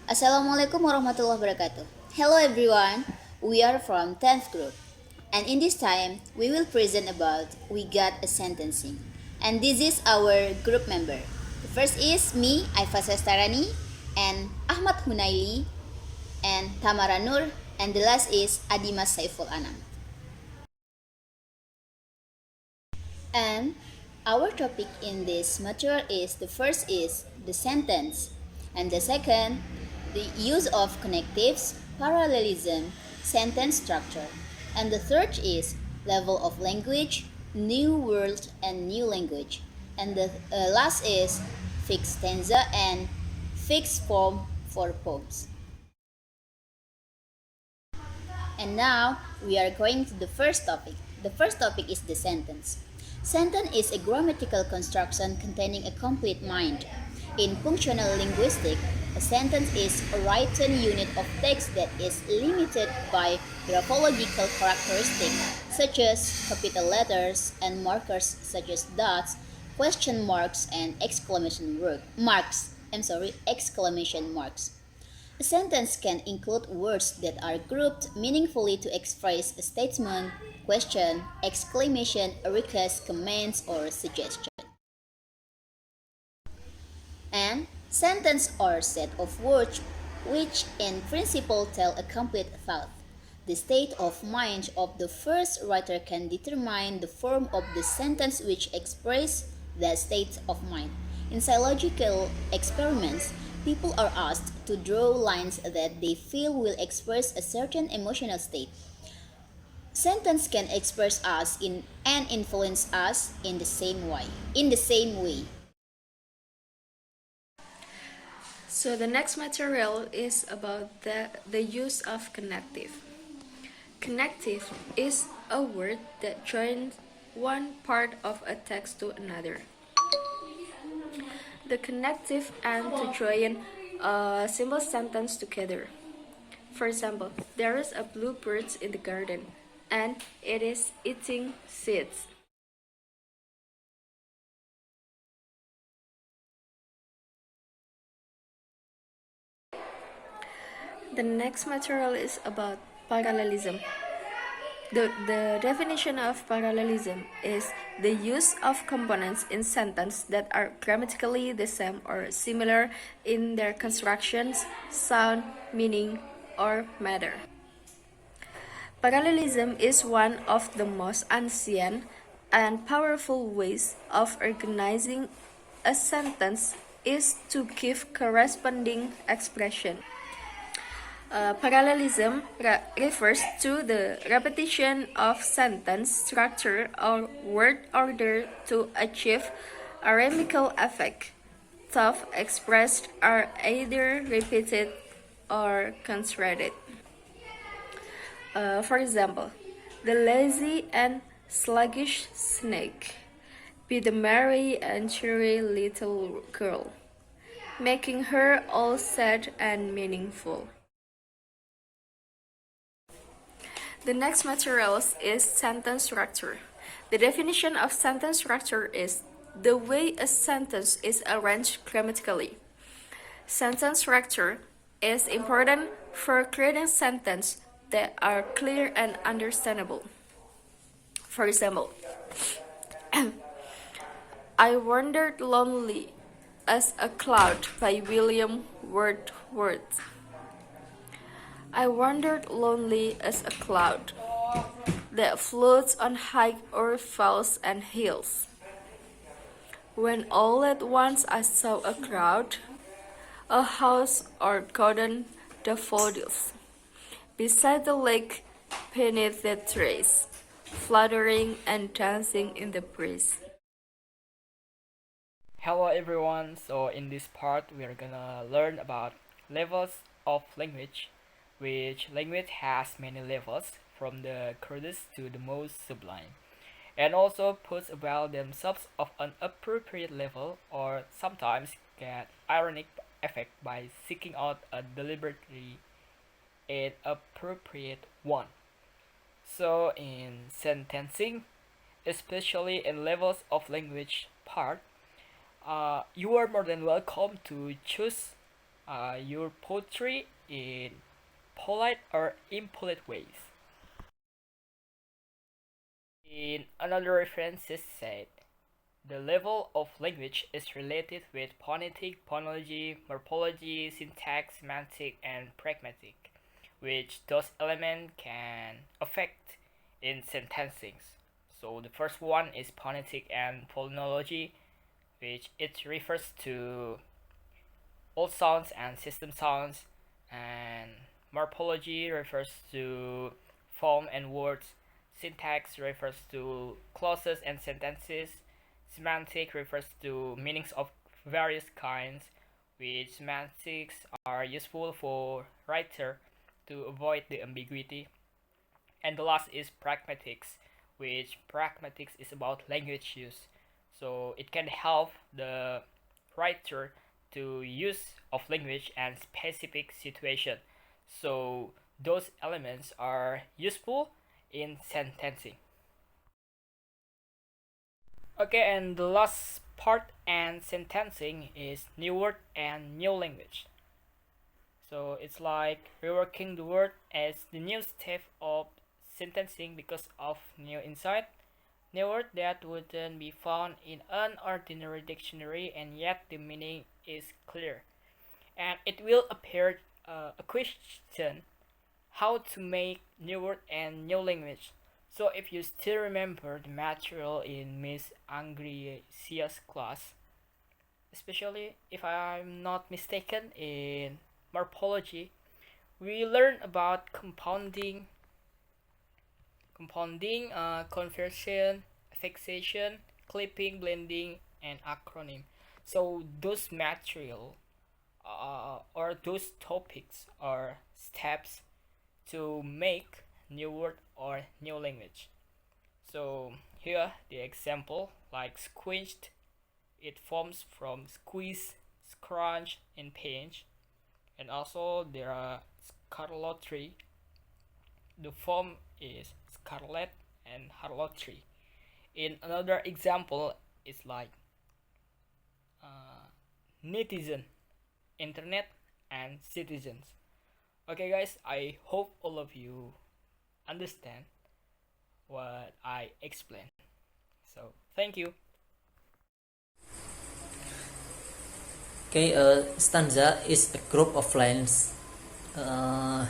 Assalamualaikum warahmatullahi wabarakatuh. Hello everyone, we are from 10th group. And in this time, we will present about we got a sentencing. And this is our group member. The first is me, Aifa Sestarani, and Ahmad Hunaili, and Tamara Nur, and the last is Adimas Saiful Anam. And our topic in this material is the first is the sentence, and the second, the use of connectives, parallelism, sentence structure, and the third is level of language, new world, and new language, and the last is fixed stanza and fixed form for poems. And now we are going to the first topic. The first topic is the sentence. Sentence is a grammatical construction containing a complete mind. In functional linguistics, a sentence is a written unit of text that is limited by graphological characteristics such as capital letters and markers such as dots, question marks, and exclamation marks. A sentence can include words that are grouped meaningfully to express a statement, question, exclamation, a request, commands, or suggestion. And sentence are set of words which in principle tell a complete thought. The state of mind of the first writer can determine the form of the sentence which express that state of mind. In psychological experiments, people are asked to draw lines that they feel will express a certain emotional state. Sentence can express us in and influence us in the same way. In the same way. So the next material is about the use of connective. Connective is a word that joins one part of a text to another. The connective and to join a simple sentence together. For example, there is a bluebird in the garden and it is eating seeds. The next material is about parallelism. The definition of parallelism is the use of components in sentence that are grammatically the same or similar in their constructions, sound, meaning, or matter. Parallelism is one of the most ancient and powerful ways of organizing a sentence is to give corresponding expression. Parallelism refers to the repetition of sentence structure or word order to achieve a rhythmical effect. Thoughts expressed are either repeated or constructed. For example, the lazy and sluggish snake be the merry and cheery little girl, making her all sad and meaningful. The next materials is sentence structure. The definition of sentence structure is the way a sentence is arranged grammatically. Sentence structure is important for creating sentences that are clear and understandable. For example, I wandered lonely as a cloud by William Wordsworth. I wandered lonely as a cloud that floats on high earth falls and hills. When all at once I saw a crowd, a house or garden daffodils, beside the lake, beneath the trees, fluttering and dancing in the breeze. Hello everyone, so in this part we are gonna learn about levels of language, which language has many levels from the crudest to the most sublime, and also puts about themselves of an appropriate level or sometimes get ironic effect by seeking out a deliberately inappropriate one. So in sentencing, especially in levels of language part, you are more than welcome to choose your poetry in polite or impolite ways. In another reference is said, the level of language is related with phonetic, phonology, morphology, syntax, semantic, and pragmatic, which those elements can affect in sentencing. So the first one is phonetic and phonology, which it refers to all sounds and system sounds, and morphology refers to form and words. Syntax refers to clauses and sentences. Semantic refers to meanings of various kinds, which semantics are useful for writer to avoid the ambiguity. And the last is pragmatics, which pragmatics is about language use. So it can help the writer to use of language and specific situation. So those elements are useful in sentencing. Okay, and the last part and sentencing is new word and new language. So it's like reworking the word as the new step of sentencing because of new insight. New word that wouldn't be found in an ordinary dictionary, and yet the meaning is clear. And it will appear a question how to make new word and new language. So if you still remember the material in Miss Angricia's class, especially if I'm not mistaken in morphology, we learn about conversion, fixation, clipping, blending, and acronym. So those material or those topics are steps to make new word or new language. So here the example like squished, it forms from squeeze, scrunch, and pinch. And also there are scarletry. The form is scarlet and harlotry. In another example, it's like netizen, internet, and citizens. Okay, guys, I hope all of you understand what I explained. So, thank you. Okay, a stanza is a group of lines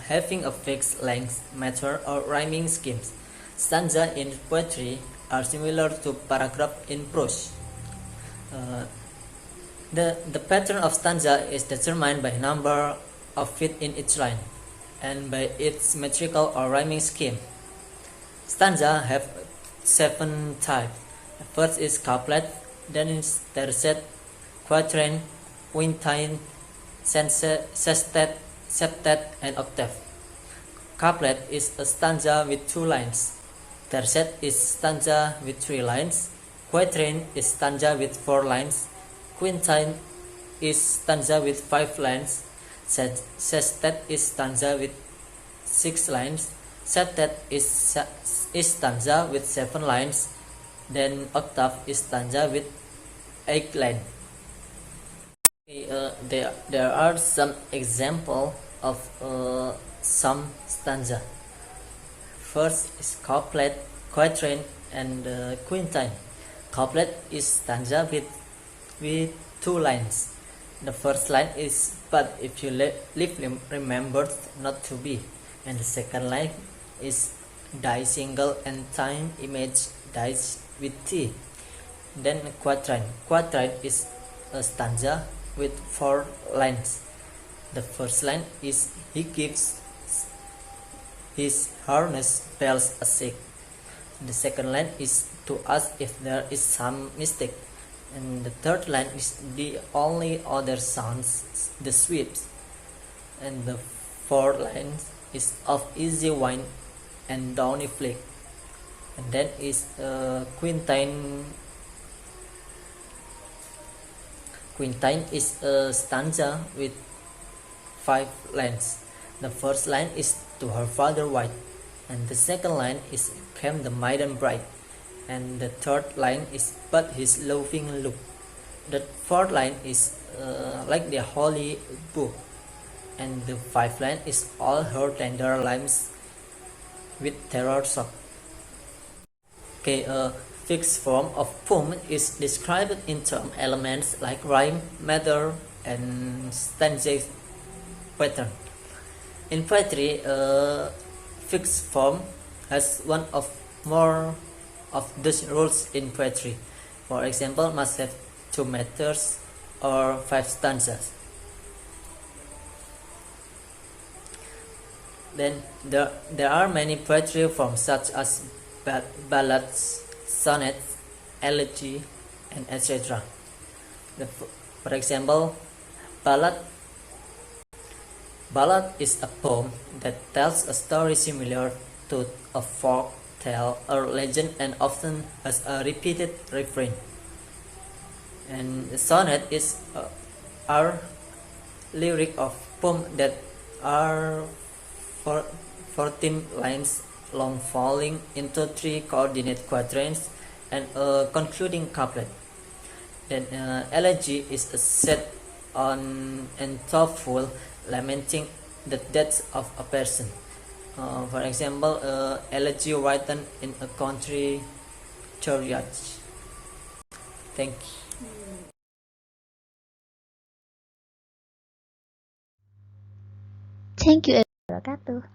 having a fixed length, meter, or rhyming schemes. Stanza in poetry are similar to paragraph in prose. The pattern of stanza is determined by number of feet in each line and by its metrical or rhyming scheme. Stanza have 7 types. The first is couplet, then is tercet, quatrain, quintain, sestet, septet, and octave. Couplet is a stanza with 2 lines. Tercet is stanza with 3 lines. Quatrain is stanza with 4 lines. Quintain is stanza with 5 lines. Sestet is stanza with 6 lines. Septet is stanza with 7 lines. Then octave is stanza with 8 lines. There are some example of some stanza. First is couplet, quatrain, and quintain. Couplet is stanza with 2 lines. The first line is but if you live remembered not to be, and the second line is die single and time image dies with T. Then quatrain. Quatrain is a stanza with 4 lines. The first line is he gives his harness bells a shake. The second line is to ask if there is some mistake. And the third line is the only other sounds the sweeps. And the fourth line is of easy wine and downy flick. And then is quintain. Quintain is a stanza with 5 lines. The first line is to her father white, and the second line is came the maiden bride, and the third line is but his laughing look. The fourth line is like the holy book, and the five line is all her tender limbs with terror shock. Okay, a fixed form of poem is described in term elements like rhyme, meter, and stanza pattern. In poetry, a fixed form has one of more of these rules in poetry. For example, must have 2 meters or 5 stanzas. Then there are many poetry forms such as ballads, sonnets, elegy, and etc. For example, ballad is a poem that tells a story similar to a folk tale or legend and often has a repeated refrain. And the sonnet is are lyric of poem that are 14 lines long, falling into 3 coordinate quatrains and a concluding couplet. Then elegy is a set on and thoughtful, lamenting the death of a person. For example, elegy written in a country church. Thank you. Thank you. Wabarakatuh.